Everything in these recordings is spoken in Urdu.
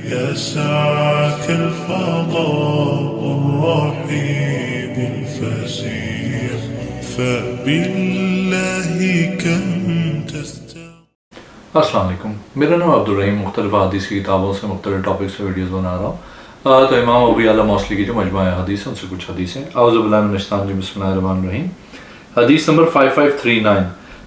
يا سعة الفضاء الرحيم الفسيح فبالله كم السلام علیکم، میرا نام عبدالرحیم، مختلف حدیث کی کتابوں سے مختلف ٹاپکس پہ ویڈیوز بنا رہا ہوں۔ تو امام ابو یعلا موصلی کی جو مجموعہ حدیث ہے ان سے کچھ حدیثیں۔ اعوذ باللہ من الشیطان الرجیم، بسم اللہ الرحمن الرحیم۔ حدیث نمبر 5539،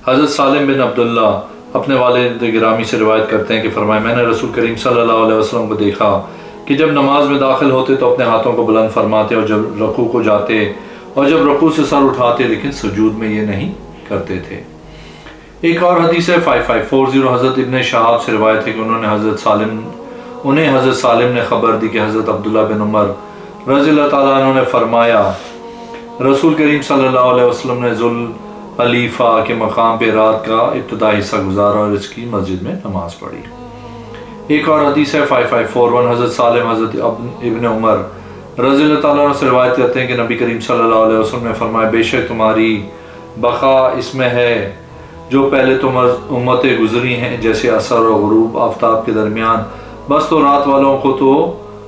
حضرت سالم بن عبداللہ اپنے والد گرامی سے روایت کرتے ہیں کہ فرمایا میں نے رسول کریم صلی اللہ علیہ وسلم کو دیکھا کہ جب نماز میں داخل ہوتے تو اپنے ہاتھوں کو بلند فرماتے اور جب رکوع کو جاتے اور جب رکوع سے سر اٹھاتے لیکن سجود میں یہ نہیں کرتے تھے۔ ایک اور حدیث ہے 5540، حضرت ابن شہاب سے روایت ہے کہ انہیں حضرت سالم نے خبر دی کہ حضرت عبداللہ بن عمر رضی اللہ تعالیٰ عنہ نے فرمایا رسول کریم صلی اللہ علیہ وسلم نے ذوالحلیفہ کے مقام پہ رات کا ابتدائی حصہ گزارا اور اس کی مسجد میں نماز پڑھی۔ ایک اور حدیث ہے 5541، حضرت سالم حضرت ابن عمر رضی اللہ تعالیٰ عنہ سے روایت کرتے ہیں کہ نبی کریم صلی اللہ علیہ وسلم نے فرمایا بے شک تمہاری بقا اس میں ہے جو پہلے تم امتیں گزری ہیں، جیسے عصر اور غروب آفتاب کے درمیان، بس تو رات والوں کو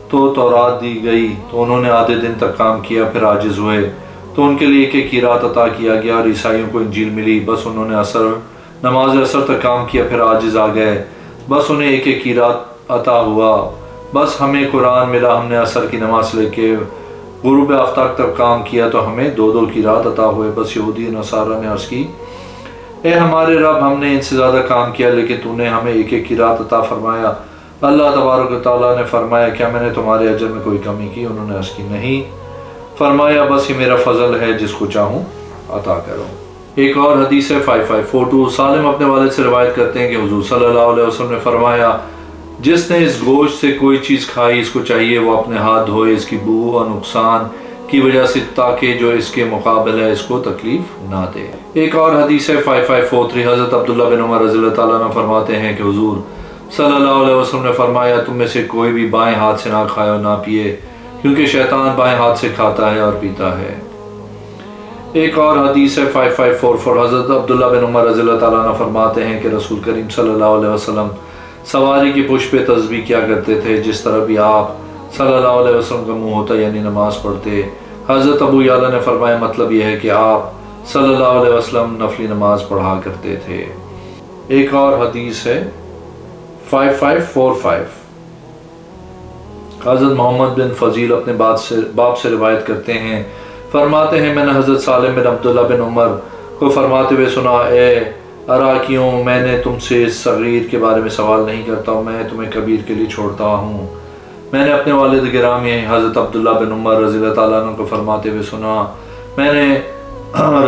تو تورات دی گئی تو انہوں نے آدھے دن تک کام کیا، پھر عاجز ہوئے تو ان کے لیے ایک ایک رات عطا کیا گیا، اور عیسائیوں کو انجیل ملی، بس انہوں نے نماز عصر تک کام کیا، پھر عاجز آ گئے، بس انہیں ایک ایک رات عطا ہوا، بس ہمیں قرآن ملا، ہم نے عصر کی نماز لے کے غروب آفتاب تک کام کیا تو ہمیں دو رات عطا ہوئے، بس یہودی نصارہ نے عرض کی اے ہمارے رب ہم نے ان سے زیادہ کام کیا لیکن تو نے ہمیں ایک ایک رات عطا فرمایا۔ اللہ تبارک و تعالیٰ نے فرمایا کیا میں نے تمہارے اجر میں کوئی کمی کی؟ انہوں نے عرض کی نہیں۔ فرمایا بس یہ میرا فضل ہے، جس کو چاہوں عطا کروں۔ ایک اور حدیث ہے 5542، سالم اپنے والد سے روایت کرتے ہیں کہ حضور صلی اللہ علیہ وسلم نے فرمایا جس نے اس گوشت سے کوئی چیز کھائی اس کو چاہیے وہ اپنے ہاتھ دھوئے اس کی بو اور نقصان کی وجہ سے، تاکہ جو اس کے مقابل ہے اس کو تکلیف نہ دے۔ ایک اور حدیث ہے 5543، حضرت عبداللہ بن عمر رضی اللہ تعالیٰ عنہ فرماتے ہیں کہ حضور صلی اللہ علیہ وسلم نے فرمایا تم میں سے کوئی بھی بائیں ہاتھ سے نہ کھائے اور نہ پیے، کیونکہ شیطان بائیں ہاتھ سے کھاتا ہے اور پیتا ہے۔ ایک اور حدیث ہے 5544، حضرت عبداللہ بن عمر رضی اللہ تعالیٰ عنہ فرماتے ہیں کہ رسول کریم صلی اللہ علیہ وسلم سواری کی پشت پہ تسبیح کیا کرتے تھے جس طرح بھی آپ صلی اللہ علیہ وسلم کا منہ ہوتا یعنی نماز پڑھتے۔ حضرت ابو یعلا نے فرمایا مطلب یہ ہے کہ آپ صلی اللہ علیہ وسلم نفلی نماز پڑھا کرتے تھے۔ ایک اور حدیث ہے 5545، حضرت محمد بن فضیل اپنے باپ سے روایت کرتے ہیں، فرماتے ہیں میں نے حضرت سالم بن عبداللہ بن عمر کو فرماتے ہوئے سنا اے عراقیوں میں نے تم سے اس صغیر کے بارے میں سوال نہیں کرتا ہوں، میں تمہیں کبیر کے لیے چھوڑتا ہوں۔ میں نے اپنے والد گرامی حضرت عبداللہ بن عمر رضی اللہ تعالیٰ عنہ کو فرماتے ہوئے سنا، میں نے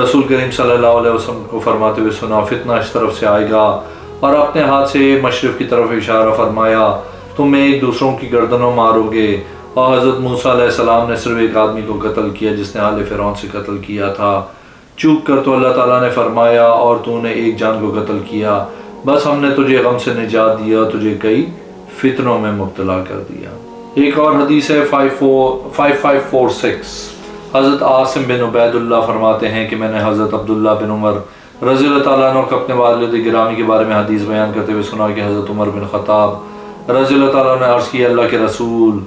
رسول کریم صلی اللہ علیہ وسلم کو فرماتے ہوئے سنا فتنہ اس طرف سے آئے گا، اور اپنے ہاتھ سے مشرق کی طرف اشارہ فرمایا تم ایک دوسروں کی گردنوں مارو گے، اور حضرت موسیٰ علیہ السلام نے صرف ایک آدمی کو قتل کیا جس نے آل فرعون سے قتل کیا تھا، چوک کر تو اللہ تعالیٰ نے فرمایا اور تو نے ایک جان کو قتل کیا، بس ہم نے تجھے غم سے نجات دیا، تجھے کئی فتنوں میں مبتلا کر دیا۔ ایک اور حدیث ہے 5546، حضرت عاصم بن عبید اللہ فرماتے ہیں کہ میں نے حضرت عبداللہ بن عمر رضی اللہ تعالیٰ عنہ کو اپنے والد گرامی کے بارے میں حدیث بیان کرتے ہوئے سنا کہ حضرت عمر بن خطاب رضی اللہ تعالیٰ عنہ نے عرض کیا اللہ کے رسول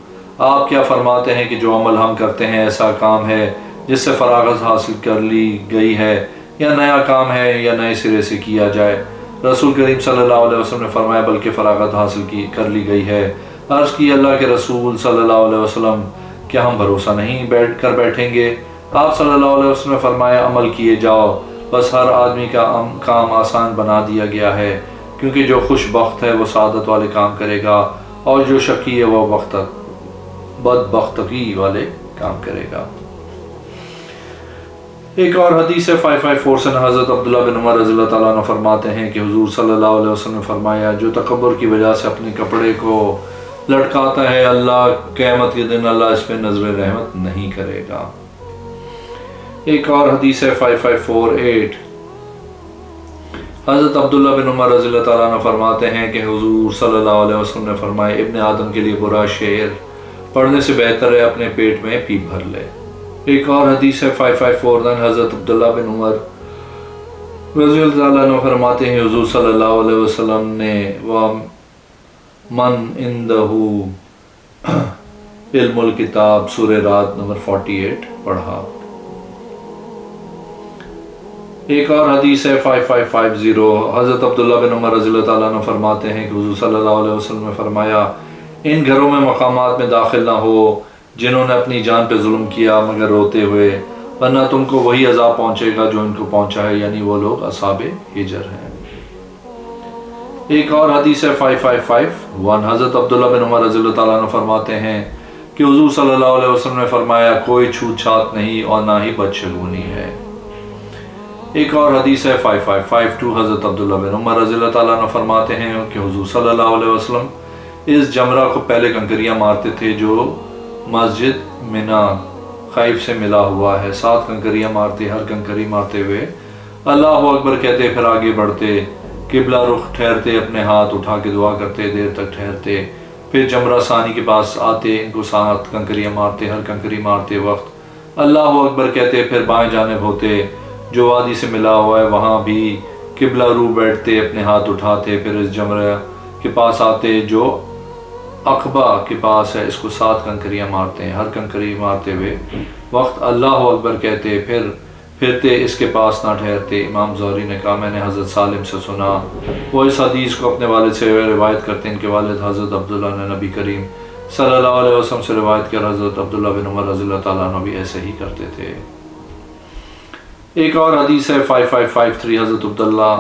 آپ کیا فرماتے ہیں کہ جو عمل ہم کرتے ہیں ایسا کام ہے جس سے فراغت حاصل کر لی گئی ہے، یا نیا کام ہے یا نئے سرے سے کیا جائے؟ رسول کریم صلی اللہ علیہ وسلم نے فرمایا بلکہ فراغت حاصل کر لی گئی ہے۔ عرض کی اللہ کے رسول صلی اللہ علیہ وسلم کیا ہم بھروسہ نہیں بیٹھیں گے؟ آپ صلی اللہ علیہ وسلم نے فرمایا عمل کیے جاؤ، بس ہر آدمی کا کام آسان بنا دیا گیا ہے، کیونکہ جو خوش بخت ہے وہ سعادت والے کام کرے گا، اور جو شقی ہے وہ بدبختگی والے کام کرے گا۔ ایک اور حدیث ہے 5547، حضرت عبداللہ بن عمر رضی اللہ تعالیٰ عنہ فرماتے ہیں کہ حضور صلی اللہ علیہ وسلم نے فرمایا جو تکبر کی وجہ سے اپنے کپڑے کو لٹکاتا ہے اللہ قیامت کے دن اللہ اس پہ نظر رحمت نہیں کرے گا۔ ایک اور حدیث ہے 5548، حضرت عبداللہ بن عمر رضی اللہ تعالیٰ عنہ فرماتے ہیں کہ حضور صلی اللہ علیہ وسلم نے فرمایا ابن آدم کے لیے برا شعر پڑھنے سے بہتر ہے اپنے پیٹ میں پیپ بھر لے۔ ایک اور حدیث ہے 5549، حضرت عبداللہ بن عمر رضی اللہ عنہ فرماتے ہیں حضور صلی اللہ علیہ وسلم نے وَمَنْ عِنْدَهُ علم الکتاب سورہ رات نمبر 48 پڑھا۔ ایک اور حدیث ہے 5550، حضرت عبداللہ بن عمر رضی اللہ تعالیٰ عنہ فرماتے ہیں کہ حضور صلی اللہ علیہ وسلم نے فرمایا ان گھروں میں مقامات میں داخل نہ ہو جنہوں نے اپنی جان پہ ظلم کیا مگر روتے ہوئے، ورنہ تم کو وہی عذاب پہنچے گا جو ان کو پہنچا ہے، یعنی وہ لوگ اصحاب ہجر ہیں۔ ایک اور حدیث ہے 5551، حضرت عبداللہ بن عمر رضی اللہ تعالیٰ عنہ فرماتے ہیں کہ حضور صلی اللہ علیہ وسلم نے فرمایا کوئی چھوت چھات نہیں اور نہ ہی بدشگونی ہے۔ ایک اور حدیث ہے 5552، حضرت عبداللہ بن عمر رضی اللہ تعالیٰ عنہ فرماتے ہیں کہ حضور صلی اللہ علیہ وسلم اس جمرہ کو پہلے کنکریاں مارتے تھے جو مسجد منا خیف سے ملا ہوا ہے، 7 کنکریاں مارتے، ہر کنکری مارتے ہوئے اللہ اکبر کہتے، پھر آگے بڑھتے، قبلہ رخ ٹھہرتے، اپنے ہاتھ اٹھا کے دعا کرتے، دیر تک ٹھہرتے، پھر جمرہ ثانی کے پاس آتے، ان کو 7 کنکریاں مارتے، ہر کنکری مارتے وقت اللہ اکبر کہتے، پھر بائیں جانب ہوتے جو وادی سے ملا ہوا ہے وہاں بھی قبلہ رو بیٹھتے، اپنے ہاتھ اٹھاتے، پھر اس جمرہ کے پاس آتے جو عقبہ کے پاس ہے، اس کو 7 کنکریاں مارتے ہیں، ہر کنکری مارتے ہوئے وقت اللہ اکبر کہتے، پھر پھرتے، اس کے پاس نہ ٹھہرتے۔ امام زہری نے کہا میں نے حضرت سالم سے سنا، وہ اس حدیث کو اپنے والد سے روایت کرتے ہیں، ان کے والد حضرت عبداللہ نے نبی کریم صلی اللہ علیہ وسلم سے روایت کیا، حضرت عبداللہ بن عمر رضی اللہ تعالیٰ عنہ بھی ایسے ہی کرتے تھے۔ ایک اور حدیث ہے 5553، حضرت عبداللہ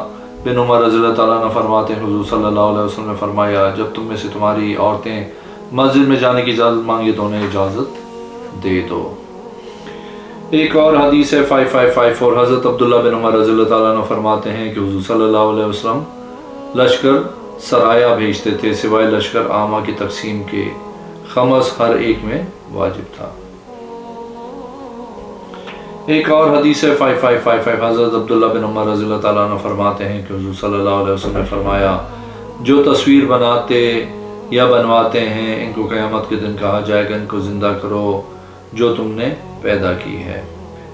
بن عمر رضی اللہ تعالیٰ عنہ فرماتے ہیں حضور صلی اللہ علیہ وسلم نے فرمایا جب تم میں سے تمہاری عورتیں مسجد میں جانے کی اجازت مانگے تو انہیں اجازت دے دو۔ ایک اور حدیث ہے 5554، حضرت عبداللہ بن عمر رضی اللہ تعالیٰ عنہ فرماتے ہیں کہ حضور صلی اللہ علیہ وسلم لشکر سرایا بھیجتے تھے سوائے لشکر عامہ کی تقسیم کے، خمس ہر ایک میں واجب تھا۔ ایک اور حدیث ہے 5555، حضرت عبداللہ بن عمر رضی اللہ تعالیٰ عنہ فرماتے ہیں کہ حضور صلی اللہ علیہ وسلم نے فرمایا جو تصویر بناتے یا بنواتے ہیں ان کو قیامت کے دن کہا جائے گا ان کو زندہ کرو جو تم نے پیدا کی ہے۔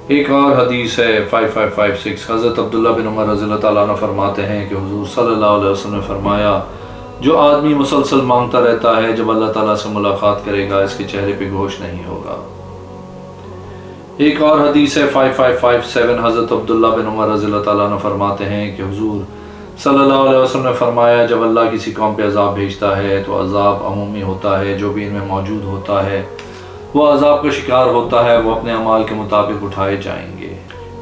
ایک اور حدیث ہے 5556، حضرت عبداللہ بن عمر رضی اللہ تعالیٰ عنہ فرماتے ہیں کہ حضور صلی اللہ علیہ وسلم نے فرمایا جو آدمی مسلسل مانگتا رہتا ہے جب اللہ تعالیٰ سے ملاقات کرے گا اس کے چہرے پہ گوشت نہیں ہوگا۔ ایک اور حدیث ہے 5557، حضرت عبداللہ بن عمر رضی اللہ تعالیٰ عنہ فرماتے ہیں کہ حضور صلی اللہ علیہ وسلم نے فرمایا جب اللہ کسی قوم پہ عذاب بھیجتا ہے تو عذاب عمومی ہوتا ہے، جو بھی ان میں موجود ہوتا ہے وہ عذاب کا شکار ہوتا ہے، وہ اپنے اعمال کے مطابق اٹھائے جائیں گے۔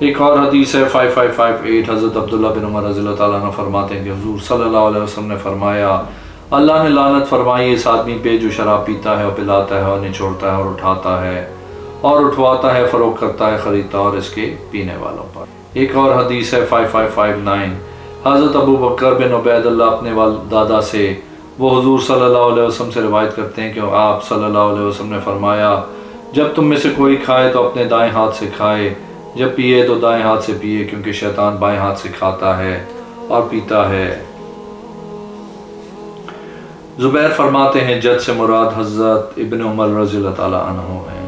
ایک اور حدیث ہے 5558، حضرت عبداللہ بن عمر رضی اللہ تعالیٰ عنہ فرماتے ہیں کہ حضور صلی اللہ علیہ وسلم نے فرمایا اللہ نے لعنت فرمائی اس آدمی پہ جو شراب پیتا ہے اور پلاتا ہے اور نچوڑتا ہے اور اٹھاتا ہے اور اٹھواتا ہے، فروخت کرتا ہے، خریدتا ہے اور اس کے پینے والوں پر۔ ایک اور حدیث ہے 5559، حضرت ابو بکر بن عبید اللہ اپنے دادا سے وہ حضور صلی اللہ علیہ وسلم سے روایت کرتے ہیں کہ آپ صلی اللہ علیہ وسلم نے فرمایا جب تم میں سے کوئی کھائے تو اپنے دائیں ہاتھ سے کھائے، جب پیے تو دائیں ہاتھ سے پیے، کیونکہ شیطان بائیں ہاتھ سے کھاتا ہے اور پیتا ہے۔ زبیر فرماتے ہیں جد سے مراد حضرت ابن عمر رضی اللہ تعالیٰ عنہ ہیں۔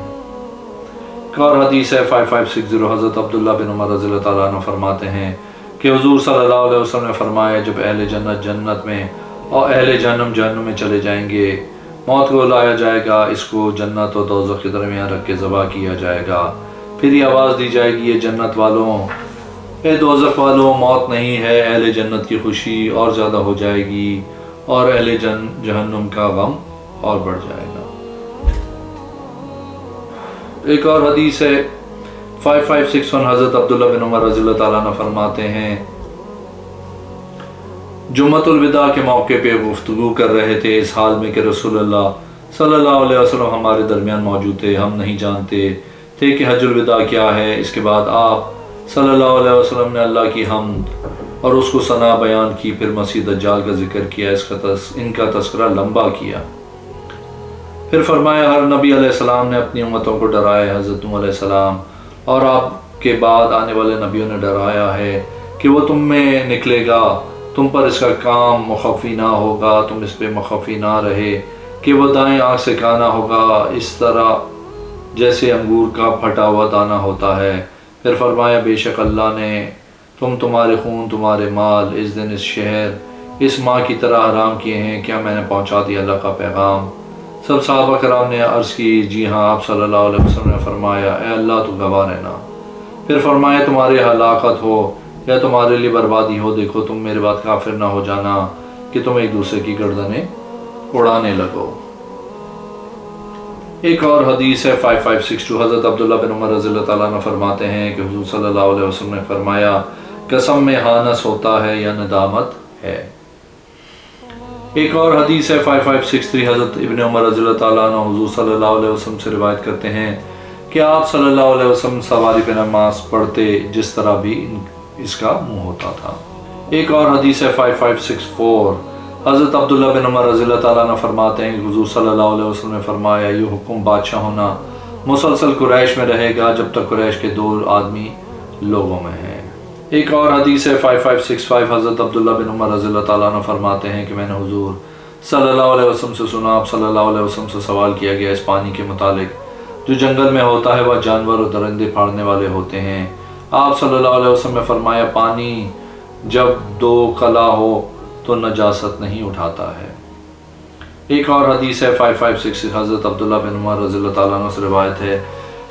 ایک اور حدیث ہے 5560، حضرت عبداللہ بن عمر رضی اللہ تعالیٰ عنہ فرماتے ہیں کہ حضور صلی اللہ علیہ وسلم نے فرمایا جب اہل جنت جنت میں اور اہل جہنم جہنم میں چلے جائیں گے موت کو لایا جائے گا، اس کو جنت و دوزخ کے درمیان رکھ کے ذبح کیا جائے گا، پھر یہ آواز دی جائے گی یہ جنت والوں اے دوزخ والوں موت نہیں ہے، اہل جنت کی خوشی اور زیادہ ہو جائے گی اور اہل جہنم کا غم اور بڑھ جائے گا۔ ایک اور حدیث ہے 5561، حضرت عبداللہ بن عمر رضی اللہ تعالیٰ عنہ فرماتے ہیں جمعۃ الوداع کے موقع پہ گفتگو کر رہے تھے اس حال میں کہ رسول اللہ صلی اللہ علیہ وسلم ہمارے درمیان موجود تھے، ہم نہیں جانتے تھے کہ حج الوداع کیا ہے۔ اس کے بعد آپ صلی اللہ علیہ وسلم نے اللہ کی حمد اور اس کو ثنا بیان کی، پھر مسیح دجال کا ذکر کیا، ان کا تذکرہ لمبا کیا، پھر فرمایا ہر نبی علیہ السلام نے اپنی امتوں کو ڈرایا، حضرت نوح علیہ السلام اور آپ کے بعد آنے والے نبیوں نے ڈرایا ہے کہ وہ تم میں نکلے گا، تم پر اس کا کام مخفی نہ ہوگا، تم اس پہ مخفی نہ رہے کہ وہ دائیں آنکھ سے کھانا ہوگا اس طرح جیسے انگور کا پھٹا ہوا دانہ ہوتا ہے۔ پھر فرمایا بے شک اللہ نے تمہارے خون تمہارے مال اس دن اس شہر اس ماہ کی طرح حرام کیے ہیں، کیا میں نے پہنچا دیا اللہ کا پیغام؟ سب صحابہ کرام نے عرض کی جی ہاں۔ آپ صلی اللہ علیہ وسلم نے فرمایا اے اللہ تو گواہ رہنا۔ پھر فرمایا تمہاری ہلاکت ہو یا تمہارے لیے بربادی ہو، دیکھو تم میرے بعد کافر نہ ہو جانا کہ تم ایک دوسرے کی گردنیں اڑانے لگو۔ ایک اور حدیث ہے 5562، حضرت عبداللہ بن عمر رضی اللہ تعالیٰ عنہ فرماتے ہیں کہ حضور صلی اللہ علیہ وسلم نے فرمایا قسم میں ہانس ہوتا ہے یا ندامت ہے۔ ایک اور حدیث ہے 5563، حضرت ابن عمر رضی اللہ تعالیٰ عنہ حضور صلی اللہ علیہ وسلم سے روایت کرتے ہیں کہ آپ صلی اللہ علیہ وسلم سواری پہ نماز پڑھتے جس طرح بھی اس کا منہ ہوتا تھا۔ ایک اور حدیث ہے 5564، حضرت عبداللہ بن عمر رضی اللہ تعالیٰ عنہ فرماتے ہیں کہ حضور صلی اللہ علیہ وسلم نے فرمایا یہ حکم بادشاہ ہونا مسلسل قریش میں رہے گا جب تک قریش کے 2 آدمی لوگوں میں ہیں۔ ایک اور حدیث ہے 5565، حضرت عبداللہ بن عمر رضی اللہ تعالیٰ عنہ فرماتے ہیں کہ میں نے حضور صلی اللہ علیہ وسلم سے سنا، آپ صلی اللہ علیہ وسلم سے سوال کیا گیا اس پانی کے متعلق جو جنگل میں ہوتا ہے وہ جانور اور درندے پھاڑنے والے ہوتے ہیں۔ آپ صلی اللہ علیہ وسلم نے فرمایا پانی جب 2 کلا ہو تو نجاست نہیں اٹھاتا ہے۔ ایک اور حدیث ہے 5566، حضرت عبداللہ بن عمر رضی اللہ تعالیٰ عنہ سے روایت ہے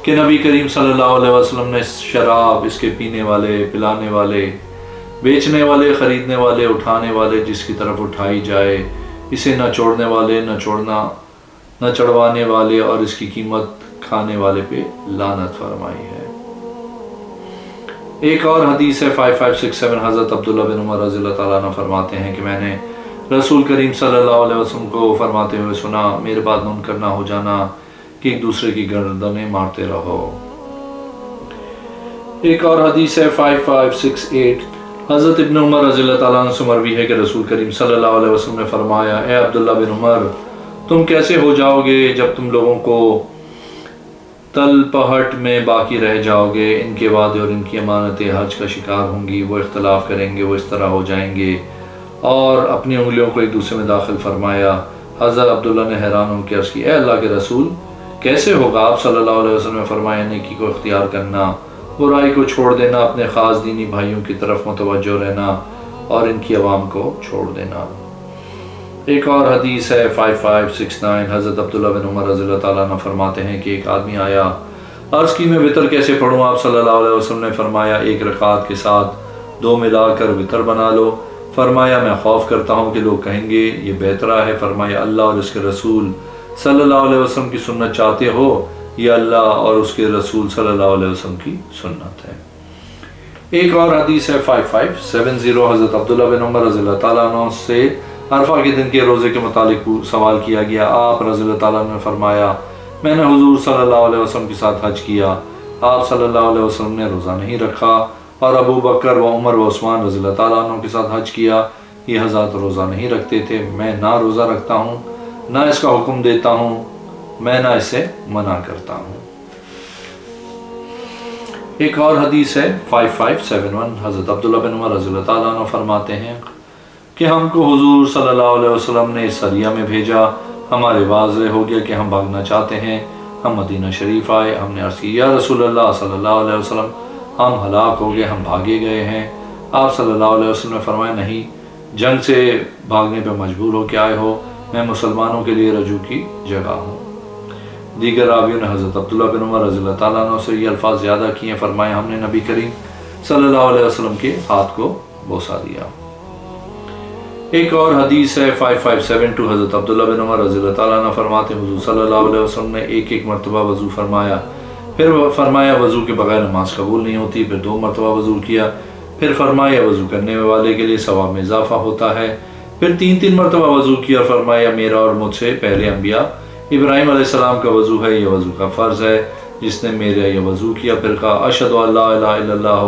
کہ نبی کریم صلی اللہ علیہ وسلم نے شراب، اس کے پینے والے، پلانے والے، بیچنے والے، خریدنے والے، اٹھانے والے جس کی طرف اٹھائی جائے، اسے نہ چھوڑنے والے، نہ چڑھوانے والے اور اس کی قیمت کھانے والے پہ لعنت فرمائی ہے۔ ایک اور حدیث ہے 5567، حضرت عبداللہ بن عمر رضی اللہ تعالیٰ عنہ فرماتے ہیں کہ میں نے رسول کریم صلی اللہ علیہ وسلم کو فرماتے ہوئے سنا میرے بعد منکر نہ ہو جانا کہ ایک دوسرے کی گردنیں مارتے رہو۔ ایک اور حدیث ہے 5568، حضرت ابن عمر رضی اللہ تعالیٰ عنہ سے مروی ہے کہ رسول کریم صلی اللہ علیہ وسلم نے فرمایا اے عبداللہ بن عمر تم کیسے ہو جاؤ گے جب تم لوگوں کو تل پہٹ میں باقی رہ جاؤ گے، ان کے وعدے اور ان کی امانتیں حج کا شکار ہوں گی، وہ اختلاف کریں گے، وہ اس طرح ہو جائیں گے، اور اپنی انگلیوں کو ایک دوسرے میں داخل فرمایا۔ حضرت عبداللہ نے حیران ہو کے عرض کی اے اللہ کے رسول کیسے ہوگا؟ آپ صلی اللہ علیہ وسلم نے فرمایا نیکی کو اختیار کرنا، برائی کو چھوڑ دینا، اپنے خاص دینی بھائیوں کی طرف متوجہ رہنا اور ان کی عوام کو چھوڑ دینا۔ ایک اور حدیث ہے 5569، حضرت عبداللہ بن عمر رضی اللہ تعالیٰ عنہ فرماتے ہیں کہ ایک آدمی آیا، عرض کی میں وطر کیسے پڑھوں؟ آپ صلی اللہ علیہ وسلم نے فرمایا 1 رکعت کے ساتھ 2 ملا کر وطر بنا لو۔ فرمایا میں خوف کرتا ہوں کہ لوگ کہیں گے یہ بہترا ہے۔ فرمایا اللہ اور اس کے رسول صلی اللہ علیہ وسلم کی سنت چاہتے ہو یہ اللہ اور اس کے رسول صلی اللہ علیہ وسلم کی سنت ہے۔ ایک اور حدیث ہے 5570، حضرت عبداللہ بن عمر رضی اللہ تعالیٰ عنہ سے عرفہ کے دن کے روزے کے متعلق سوال کیا گیا۔ آپ رضی اللہ تعالیٰ عنہ نے فرمایا میں نے حضور صلی اللہ علیہ وسلم کے ساتھ حج کیا، آپ صلی اللہ علیہ وسلم نے روزہ نہیں رکھا، اور ابو بکر و عمر و عثمان رضی اللہ تعالیٰ عنہ کے ساتھ حج کیا، یہ حضرات روزہ نہیں رکھتے تھے، میں نہ روزہ رکھتا ہوں، نہ اس کا حکم دیتا ہوں، میں نہ اسے منع کرتا ہوں۔ ایک اور حدیث ہے 5571، حضرت عبداللہ بن عمر رضی اللہ تعالیٰ عنہ فرماتے ہیں کہ ہم کو حضور صلی اللہ علیہ وسلم نے سریہ میں بھیجا، ہمارے واضح ہو گیا کہ ہم بھاگنا چاہتے ہیں، ہم مدینہ شریف آئے، ہم نے عرض کی یا رسول اللہ صلی اللہ علیہ وسلم ہم ہلاک ہو گئے، ہم بھاگے گئے ہیں۔ آپ صلی اللہ علیہ وسلم نے فرمایا نہیں، جنگ سے بھاگنے پہ مجبور ہو کے آئے ہو، میں مسلمانوں کے لیے رجوع کی جگہ ہوں۔ دیگر راویوں نے حضرت عبداللہ بن عمر رضی اللہ تعالیٰ عنہ سے یہ الفاظ زیادہ کیے، فرمایا ہم نے نبی کریم صلی اللہ علیہ وسلم کے ہاتھ کو بوسہ دیا۔ ایک اور حدیث ہے 5572، حضرت عبداللہ بن عمر رضی اللہ تعالیٰ عنہ فرماتے ہیں حضور صلی اللہ علیہ وسلم نے 1 مرتبہ وضو فرمایا، پھر فرمایا وضو کے بغیر نماز قبول نہیں ہوتی، پھر 2 مرتبہ وضو کیا، پھر فرمایا وضو کرنے والے کے لیے ثواب میں اضافہ ہوتا ہے، پھر 3 مرتبہ وضو کیا، فرمایا میرا اور مجھ سے پہلے انبیاء ابراہیم علیہ السلام کا وضو ہے، یہ وضو کا فرض ہے، جس نے میرا یہ وضو کیا، پھر کہا اشہد ان لا الہ الا اللہ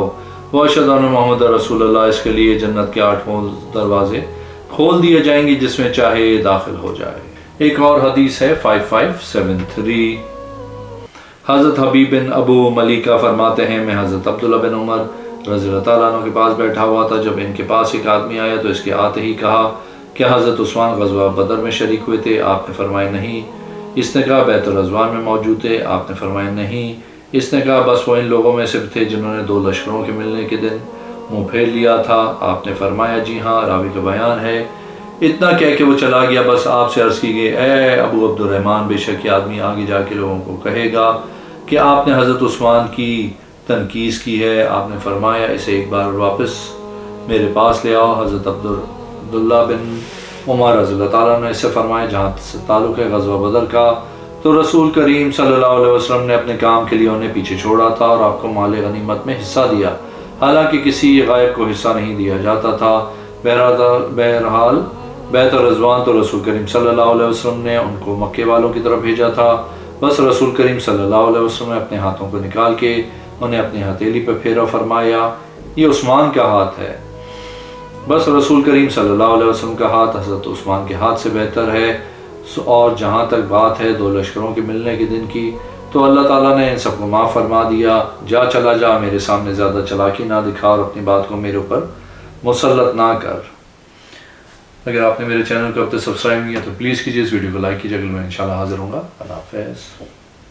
و اشہد ان محمد رسول اللہ، اس کے لیے جنت کے 8 دروازے کھول دیے جائیں گے، جس میں چاہے داخل ہو جائے۔ ایک اور حدیث ہے 5573، حضرت حبیب بن ابو ملیکہ فرماتے ہیں میں حضرت عبداللہ بن عمر رضی اللہ تعالیٰ عنہ کے پاس بیٹھا ہوا تھا، جب ان کے پاس ایک آدمی آیا تو اس کے آتے ہی کہا کہ حضرت عثمان غزوہ بدر میں شریک ہوئے تھے؟ آپ نے فرمایا نہیں۔ اس نے کہا بیت الرضوان میں موجود تھے؟ آپ نے فرمایا نہیں۔ اس نے کہا بس وہ ان لوگوں میں سے تھے جنہوں نے 2 لشکروں کے ملنے کے دن منہ پھیر لیا تھا؟ آپ نے فرمایا جی ہاں۔ راوی کا بیان ہے اتنا کہہ کے وہ چلا گیا. بس آپ سے عرض کی گئی اے ابو عبد الرحمن بے شک یہ آدمی آگے جا کے لوگوں کو کہے گا کہ آپ نے حضرت عثمان کی تنقیص کی ہے. آپ نے فرمایا اسے ایک بار واپس میرے پاس لے آؤ. حضرت عبداللہ بن عمر رضی اللہ تعالیٰ نے اس سے فرمایا جہاں سے تعلق ہے غزوہ بدر کا تو رسول کریم صلی اللہ علیہ وسلم نے اپنے کام کے لیے انہیں پیچھے چھوڑا تھا اور آپ کو مال غنیمت میں حصہ دیا، حالانکہ کسی غائب کو حصہ نہیں دیا جاتا تھا. بہرحال بیت الرضوان تو رسول کریم صلی اللہ علیہ وسلم نے ان کو مکے والوں کی طرف بھیجا تھا. بس رسول کریم صلی اللہ علیہ وسلم نے اپنے ہاتھوں کو نکال کے انہیں اپنی ہتھیلی پہ پھیرا، فرمایا یہ عثمان کا ہاتھ ہے. بس رسول کریم صلی اللہ علیہ وسلم کا ہاتھ حضرت عثمان کے ہاتھ سے بہتر ہے. اور جہاں تک بات ہے دو لشکروں کے ملنے کے دن کی تو اللہ تعالیٰ نے ان سب کو معاف فرما دیا. جا چلا جا، میرے سامنے زیادہ چلاکی نہ دکھا اور اپنی بات کو میرے اوپر مسلط نہ کر. اگر آپ نے میرے چینل کو اب تک سبسکرائب نہیں کیا تو پلیز کیجیے، اس ویڈیو کو لائک کیجیے. اگلے میں انشاءاللہ حاضر ہوں گا. اللہ حافظ.